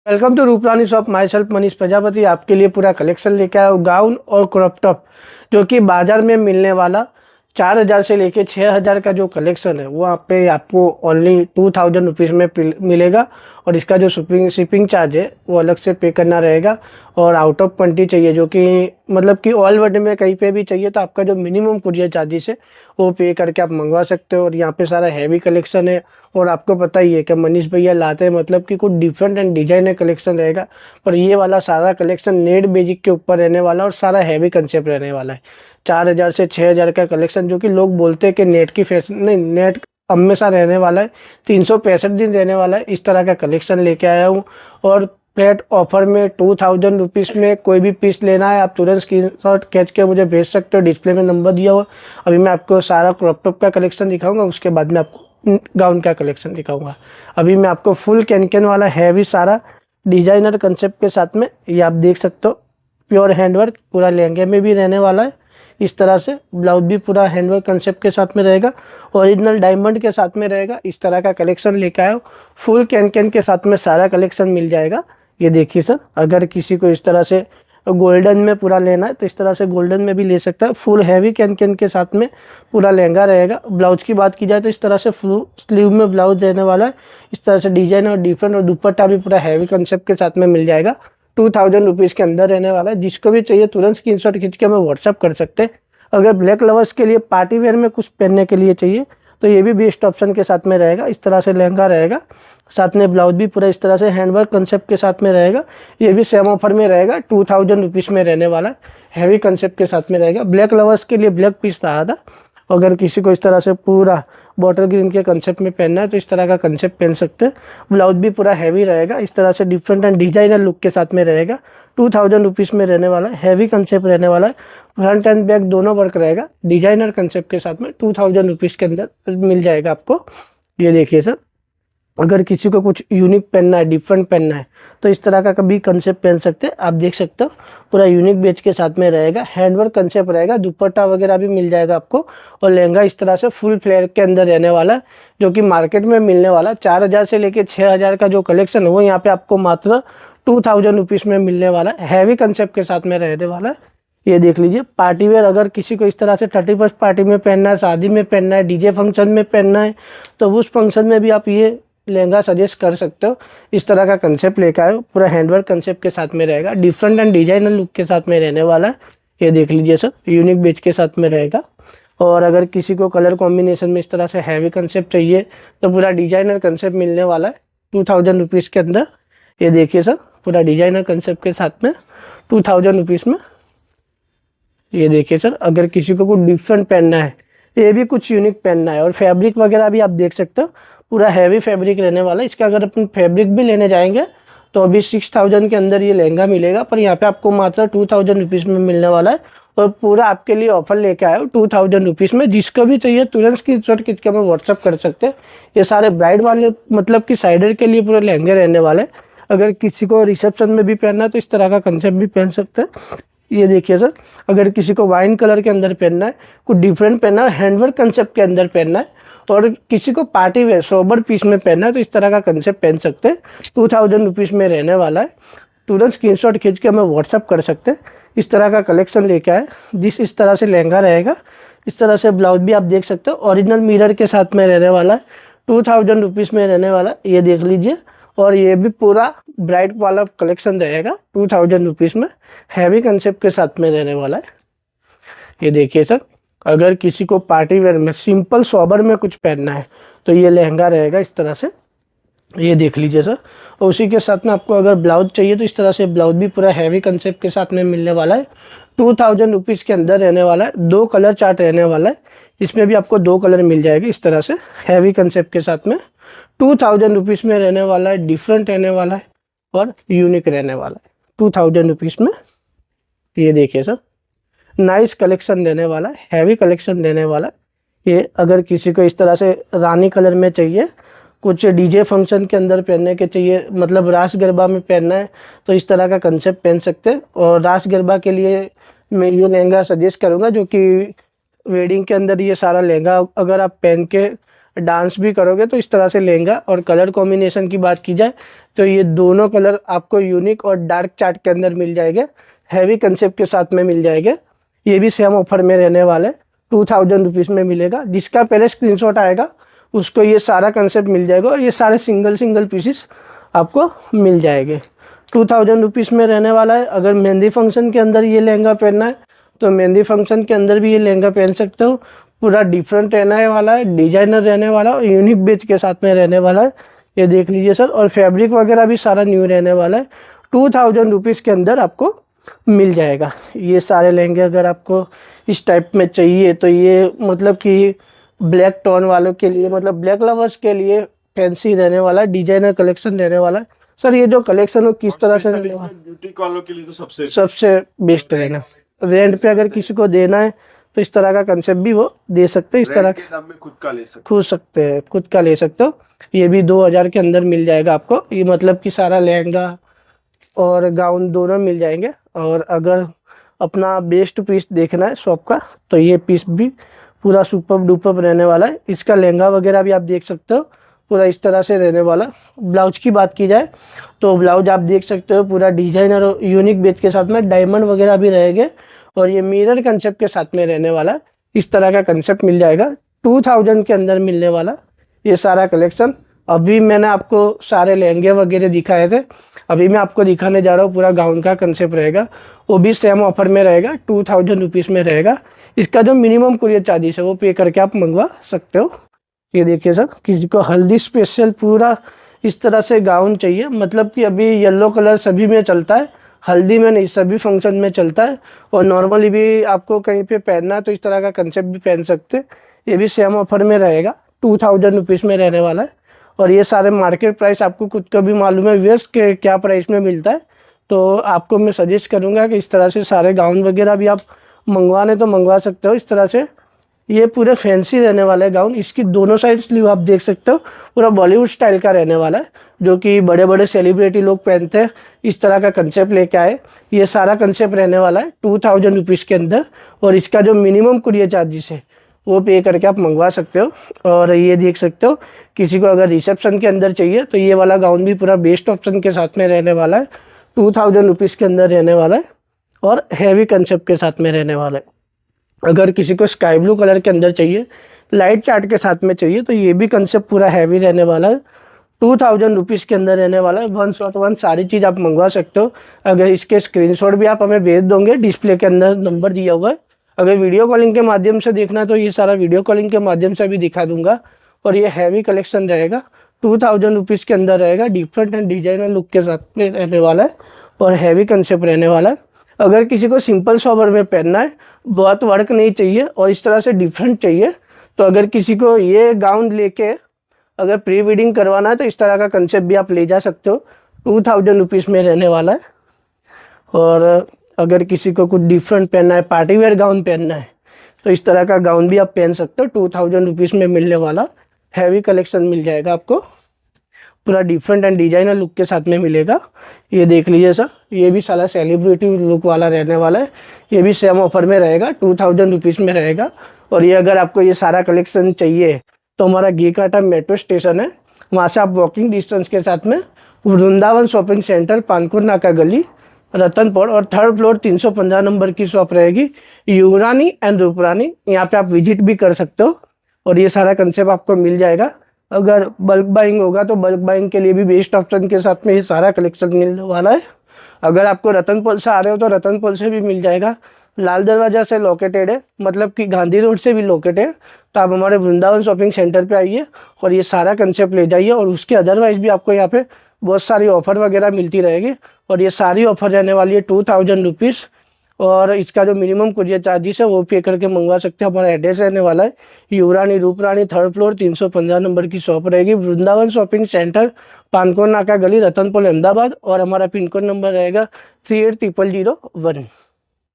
Welcome to Ruprani shop. Myself Manish Prajapati आपके लिए पूरा कलेक्शन लेके आया हूँ गाउन और क्रॉप टॉप, जो कि बाजार में मिलने वाला 4000 से लेके 6000 का जो कलेक्शन है वो आप पे आपको ओनली 2000 रुपीज़ में मिलेगा। और इसका जो शिपिंग चार्ज है वो अलग से पे करना रहेगा। और आउट ऑफ कंट्री चाहिए, जो कि मतलब कि ऑल वर्ल्ड में कहीं पे भी चाहिए, तो आपका जो मिनिमम कुरियर चार्जेस है वो पे करके आप मंगवा सकते हो। और यहाँ पे सारा हैवी कलेक्शन है। और आपको पता ही है कि मनीष भैया लाते हैं मतलब कि कुछ डिफरेंट एंड डिजाइनर कलेक्शन रहेगा। पर ये वाला सारा कलेक्शन नेट बेसिक के ऊपर रहने वाला और सारा हैवी कंसेप्ट रहने वाला है। 4000 से 6000 का कलेक्शन, जो कि लोग बोलते हैं कि नेट की फैशन नहीं, नेट हमेशा रहने वाला है, 365 दिन रहने वाला है। इस तरह का कलेक्शन लेके आया हूँ। और फ्लैट ऑफर में 2000 रुपीज़ में कोई भी पीस लेना है, आप तुरंत स्क्रीनशॉट खींच के मुझे भेज सकते हो। डिस्प्ले में नंबर दिया हुआ। अभी मैं आपको सारा क्रॉप टॉप का कलेक्शन दिखाऊंगा, उसके बाद में आपको गाउन का कलेक्शन दिखाऊंगा। अभी मैं आपको फुल कैन वाला हैवी सारा डिजाइनर कंसेप्ट के साथ में, ये आप देख सकते हो, प्योर हैंडवर्क पूरा लहंगे में भी रहने वाला है। इस तरह से ब्लाउज भी पूरा हैंडवर्क कंसेप्ट के साथ में रहेगा, ओरिजिनल डायमंड के साथ में रहेगा। इस तरह का कलेक्शन लेके आए हो। फुल कैन के साथ में सारा कलेक्शन मिल जाएगा। ये देखिए सर, अगर किसी को इस तरह से गोल्डन में पूरा लेना है तो इस तरह से गोल्डन में भी ले सकता है। फुल हैवी कैन के साथ में पूरा लहंगा रहेगा। ब्लाउज की बात की जाए तो इस तरह से फुल स्लीव में ब्लाउज रहने वाला है। इस तरह से डिजाइन और डिफरेंट, और दुपट्टा भी पूरा हैवी कंसेप्ट के साथ में मिल जाएगा। 2000 रुपीज़ के अंदर रहने वाला है। जिसको भी चाहिए तुरंत स्क्रीनशॉट खींच के हमें व्हाट्सअप कर सकते हैं। अगर ब्लैक लवर्स के लिए पार्टी वेयर में कुछ पहनने के लिए चाहिए तो ये भी बेस्ट ऑप्शन के साथ में रहेगा। इस तरह से लहंगा रहेगा, साथ में ब्लाउज भी पूरा इस तरह से हैंडवर्क कंसेप्ट के साथ में रहेगा। ये भी सेम ऑफर में रहेगा, 2000 रुपीज़ में रहने वाला है। हैवी कंसेप्ट के साथ में रहेगा। ब्लैक लवर्स के लिए ब्लैक पीस रहा था। अगर किसी को इस तरह से पूरा बॉटल ग्रीन के कंसेप्ट में पहनना है तो इस तरह का कंसेप्ट पहन सकते हैं। ब्लाउज भी पूरा हैवी रहेगा, इस तरह से डिफरेंट एंड डिजाइनर लुक के साथ में रहेगा। 2000 रुपीज़ में रहने वाला है। हैवी कंसेप्ट रहने वाला है। फ्रंट एंड बैक दोनों वर्क रहेगा। डिजाइनर कंसेप्ट के साथ में 2000 रुपीज़ के अंदर मिल जाएगा आपको। ये देखिए सर, अगर किसी को कुछ यूनिक पहनना है, डिफरेंट पहनना है, तो इस तरह का कभी कंसेप्ट पहन सकते हैं। आप देख सकते हो पूरा यूनिक बेच के साथ में रहेगा। हैंडवर्क कंसेप्ट रहेगा, दुपट्टा वगैरह भी मिल जाएगा आपको। और लहंगा इस तरह से फुल फ्लेयर के अंदर रहने वाला है, जो कि मार्केट में मिलने वाला 4000 से लेके 6000 का जो कलेक्शन है वो यहाँ पे आपको मात्र 2000 रुपीज़ में मिलने वाला है। हैवी कंसेप्ट के साथ में रहने वाला है। ये देख लीजिए, पार्टी वेयर अगर किसी को इस तरह से 31st पार्टी में पहनना है, शादी में पहनना है, डीजे फंक्शन में पहनना है, तो उस फंक्शन में भी आप ये लहंगा सजेस्ट कर सकते हो। इस तरह का कंसेप्ट लेकर आए हो, पूरा हैंडवर्क कंसेप्ट के साथ में रहेगा। डिफरेंट एंड डिजाइनर लुक के साथ में रहने वाला है। ये देख लीजिए सर, यूनिक बेच के साथ में रहेगा। और अगर किसी को कलर कॉम्बिनेशन में इस तरह से हैवी कंसेप्ट चाहिए तो पूरा डिजाइनर कंसेप्ट मिलने वाला है 2000 रुपीज़ के अंदर। ये देखिए सर, पूरा डिजाइनर कंसेप्ट के साथ में 2000 रुपीज़ में। ये देखिए सर, अगर किसी को कुछ डिफरेंट पहनना है, ये भी कुछ यूनिक पहनना है, और फैब्रिक वगैरह भी आप देख सकते हो, पूरा हैवी फैब्रिक रहने वाला है। इसका अगर अपन फैब्रिक भी लेने जाएंगे तो अभी 6000 के अंदर ये लहंगा मिलेगा, पर यहाँ पे आपको मात्र 2000 रुपीज़ में मिलने वाला है। और पूरा आपके लिए ऑफर लेके आए हो 2000 रुपीज़ में। जिसको भी चाहिए तुरंत स्क्रीनशॉट खींच के हमें व्हाट्सअप कर सकते हैं। ये सारे ब्राइड वाले मतलब कि साइडर के लिए पूरे लहंगे रहने वाले। अगर किसी को रिसेप्शन में भी पहनना है तो इस तरह का कंसेप्ट भी पहन सकते हैं। ये देखिए सर, अगर किसी को वाइन कलर के अंदर पहनना है, कुछ डिफरेंट पहनना है, हैंडवर्क कंसेप्ट के अंदर पहनना है, और किसी को पार्टी वेयर सोबर पीस में पहनना है तो इस तरह का कंसेप्ट पहन सकते हैं। 2000 रुपीज़ में रहने वाला है। तुरंत स्क्रीनशॉट खींच के हमें व्हाट्सअप कर सकते हैं। इस तरह का कलेक्शन लेके आए, इस तरह से लहंगा रहेगा। इस तरह से ब्लाउज भी आप देख सकते हो, ओरिजिनल मिरर के साथ में रहने वाला है। 2000 रुपीज़ में रहने वाला है। ये देख लीजिए, और ये भी पूरा ब्राइट वाला कलेक्शन रहेगा 2000 रुपीज़ में। हैवी कंसेप्ट के साथ में रहने वाला है। ये देखिए सर, अगर किसी को पार्टी वेयर में सिंपल सोबर में कुछ पहनना है तो ये लहंगा रहेगा इस तरह से। ये देख लीजिए सर, और उसी के साथ में आपको अगर ब्लाउज चाहिए तो इस तरह से ब्लाउज भी पूरा हैवी कंसेप्ट के साथ में मिलने वाला है। 2000 रुपीज़ के अंदर रहने वाला है। 2 कलर चार्ट रहने वाला है। इसमें भी आपको 2 कलर मिल जाएंगे इस तरह से हैवी कंसेप्ट के साथ में। 2000 रुपीज़ में रहने वाला है। डिफरेंट रहने वाला है और यूनिक रहने वाला है 2000 रुपीज़ में। ये देखिए सर, नाइस कलेक्शन देने वाला है, हैवी कलेक्शन देने वाला है। ये अगर किसी को इस तरह से रानी कलर में चाहिए, कुछ डीजे फंक्शन के अंदर पहनने के चाहिए, मतलब रास गरबा में पहनना है, तो इस तरह का कंसेप्ट पहन सकते हैं। और रास गरबा के लिए मैं ये लहंगा सजेस्ट करूँगा, जो कि वेडिंग के अंदर ये सारा लहंगा अगर आप पहन के डांस भी करोगे तो इस तरह से लहंगा। और कलर कॉम्बिनेशन की बात की जाए तो ये दोनों कलर आपको यूनिक और डार्क चार्ट के अंदर मिल जाएंगे, हैवी कंसेप्ट के साथ में मिल जाएंगे। ये भी सेम ऑफर में रहने वाले 2000 रुपीज़ में मिलेगा। जिसका पहले स्क्रीनशॉट आएगा उसको ये सारा कंसेप्ट मिल जाएगा और ये सारे सिंगल सिंगल पीसेस आपको मिल जाएंगे। 2000 रुपीज़ में रहने वाला है। अगर मेहंदी फंक्शन के अंदर ये लहंगा पहनना है तो मेहंदी फंक्शन के अंदर भी ये लहंगा पहन सकते हो। पूरा डिफरेंट रहने वाला है, डिजाइनर रहने वाला है और यूनिक बेच के साथ में रहने वाला है। ये देख लीजिए सर, और फैब्रिक वगैरह भी सारा न्यू रहने वाला है। 2000 रुपीज़ के अंदर आपको मिल जाएगा ये सारे लहंगे। अगर आपको इस टाइप में चाहिए तो ये मतलब कि ब्लैक टोन वालों के लिए, मतलब ब्लैक लवर्स के लिए फैंसी रहने वाला है, डिजाइनर कलेक्शन रहने वाला है। सर ये जो कलेक्शन हो किस तरह से रहने वाला है? ब्यूटीक वालों के लिए तो सबसे बेस्ट रहना। रेंट पे अगर किसी को देना है तो इस तरह का कंसेप्ट भी वो दे सकते हैं। इस तरह के दाम में खुद का ले सकते खुद का ले सकते हो। ये भी 2000 के अंदर मिल जाएगा आपको। ये मतलब कि सारा लहंगा और गाउन दोनों मिल जाएंगे। और अगर अपना बेस्ट पीस देखना है शॉप का तो ये पीस भी पूरा सुपर डुपर रहने वाला है। इसका लहंगा वगैरह भी आप देख सकते हो, पूरा इस तरह से रहने वाला। ब्लाउज की बात की जाए तो ब्लाउज आप देख सकते हो पूरा डिजाइनर और यूनिक बेच के साथ में डायमंड वगैरह भी रहेंगे और ये मिरर कंसेप्ट के साथ में रहने वाला। इस तरह का कंसेप्ट मिल जाएगा 2000 के अंदर मिलने वाला ये सारा कलेक्शन। अभी मैंने आपको सारे लहंगे वगैरह दिखाए थे, अभी मैं आपको दिखाने जा रहा हूँ पूरा गाउन का कंसेप्ट रहेगा। वो भी सेम ऑफर में रहेगा, 2000 रुपीज़ में रहेगा। इसका जो मिनिमम कुरियर चार्जेस है वो पे करके आप मंगवा सकते हो। ये देखिए सर, किसी को हल्दी स्पेशल पूरा इस तरह से गाउन चाहिए, मतलब कि अभी येलो कलर सभी में चलता है, हल्दी में नहीं सभी फंक्शन में चलता है। और नॉर्मली भी आपको कहीं पे पहनना है तो इस तरह का कंसेप्ट भी पहन सकते हैं। ये भी सेम ऑफर में रहेगा, 2000 रुपीज़ में रहने वाला है। और ये सारे मार्केट प्राइस आपको खुद को भी मालूम है व्यूअर्स के क्या प्राइस में मिलता है। तो आपको मैं सजेस्ट करूँगा कि इस तरह से सारे गाउन वगैरह भी आप मंगवाने तो मंगवा सकते हो। इस तरह से ये पूरे फैंसी रहने वाला है गाउन। इसकी दोनों साइड स्लीव आप देख सकते हो, पूरा बॉलीवुड स्टाइल का रहने वाला है, जो कि बड़े बड़े सेलिब्रिटी लोग पहनते हैं। इस तरह का कंसेप्ट लेके आए। ये सारा कंसेप्ट रहने वाला है 2000 रुपीज़ के अंदर। और इसका जो मिनिमम कुरियर चार्जेस है वो पे करके आप मंगवा सकते हो। और ये देख सकते हो, किसी को अगर रिसेप्शन के अंदर चाहिए तो ये वाला गाउन भी पूरा बेस्ट ऑप्शन के साथ में रहने वाला है, 2000 रुपीज़ के अंदर रहने वाला है और हैवी कंसेप्ट के साथ में रहने वाला है। अगर किसी को स्काई ब्लू कलर के अंदर चाहिए, लाइट चार्ट के साथ में चाहिए, तो ये भी कंसेप्ट पूरा हैवी रहने वाला है, 2000 रुपीज़ के अंदर रहने वाला है। 1/1 सारी चीज़ आप मंगवा सकते हो। अगर इसके स्क्रीनशॉट भी आप हमें भेज दोगे, डिस्प्ले के अंदर नंबर दिया हुआ है। अगर वीडियो कॉलिंग के माध्यम से देखना है तो ये सारा वीडियो कॉलिंग के माध्यम से भी दिखा दूंगा। और ये हैवी कलेक्शन रहेगा, 2000 रुपीज़ के अंदर रहेगा, डिफरेंट एंड डिजाइनर लुक के साथ में रहने वाला है और हैवी कंसेप्ट रहने वाला है। अगर किसी को सिंपल सोबर में पहनना है, बहुत वर्क नहीं चाहिए और इस तरह से डिफरेंट चाहिए, तो अगर किसी को ये गाउन लेके अगर प्री वेडिंग करवाना है तो इस तरह का कंसेप्ट भी आप ले जा सकते हो, 2000 रुपीज़ में रहने वाला है। और अगर किसी को कुछ डिफरेंट पहनना है, पार्टी वेयर गाउन पहनना है, तो इस तरह का गाउन भी आप पहन सकते हो, 2000 रुपीज़ में मिलने वाला हैवी कलेक्शन मिल जाएगा आपको, पूरा डिफरेंट एंड डिजाइनर लुक के साथ में मिलेगा। ये देख लीजिए सर, ये भी सारा सेलिब्रिटी लुक वाला रहने वाला है। ये भी सेम ऑफर में रहेगा, 2000 रुपीज़ में रहेगा। और ये अगर आपको ये सारा कलेक्शन चाहिए तो हमारा घीकाटा मेट्रो स्टेशन है, वहाँ से आप वॉकिंग डिस्टेंस के साथ में वृंदावन शॉपिंग सेंटर, पानपुर नाका गली, रतनपुर और 3rd फ्लोर 315 नंबर की शॉप रहेगी, युवरानी एंड रूपरानी। यहाँ पे आप विजिट भी कर सकते हो और ये सारा कंसेप्ट आपको मिल जाएगा। अगर बल्क बाइंग होगा तो बल्क बाइंग के लिए भी बेस्ट ऑप्शन के साथ में ये सारा कलेक्शन मिलने वाला है। अगर आपको रतनपुर से आ रहे हो तो रतनपुर से भी मिल जाएगा, लाल दरवाजा से लोकेटेड है, मतलब कि गांधी रोड से भी लोकेटेड, तो आप हमारे वृंदावन शॉपिंग सेंटर पे आइए और ये सारा कंसेप्ट ले जाइए। और उसके अदरवाइज भी आपको यहाँ पे बहुत सारी ऑफ़र वगैरह मिलती रहेगी और ये सारी ऑफ़र रहने वाली है 2000 रुपीज़। और इसका जो मिनिमम कुरियर चार्जेस है वो पे करके मंगवा सकते हैं। हमारा एड्रेस रहने वाला है युवरानी रूपरानी, 3rd फ्लोर 315 नंबर की शॉप रहेगी, वृंदावन शॉपिंग सेंटर, पानकोर नाका गली, रतनपुर, अहमदाबाद। और हमारा पिन कोड नंबर रहेगा 380001।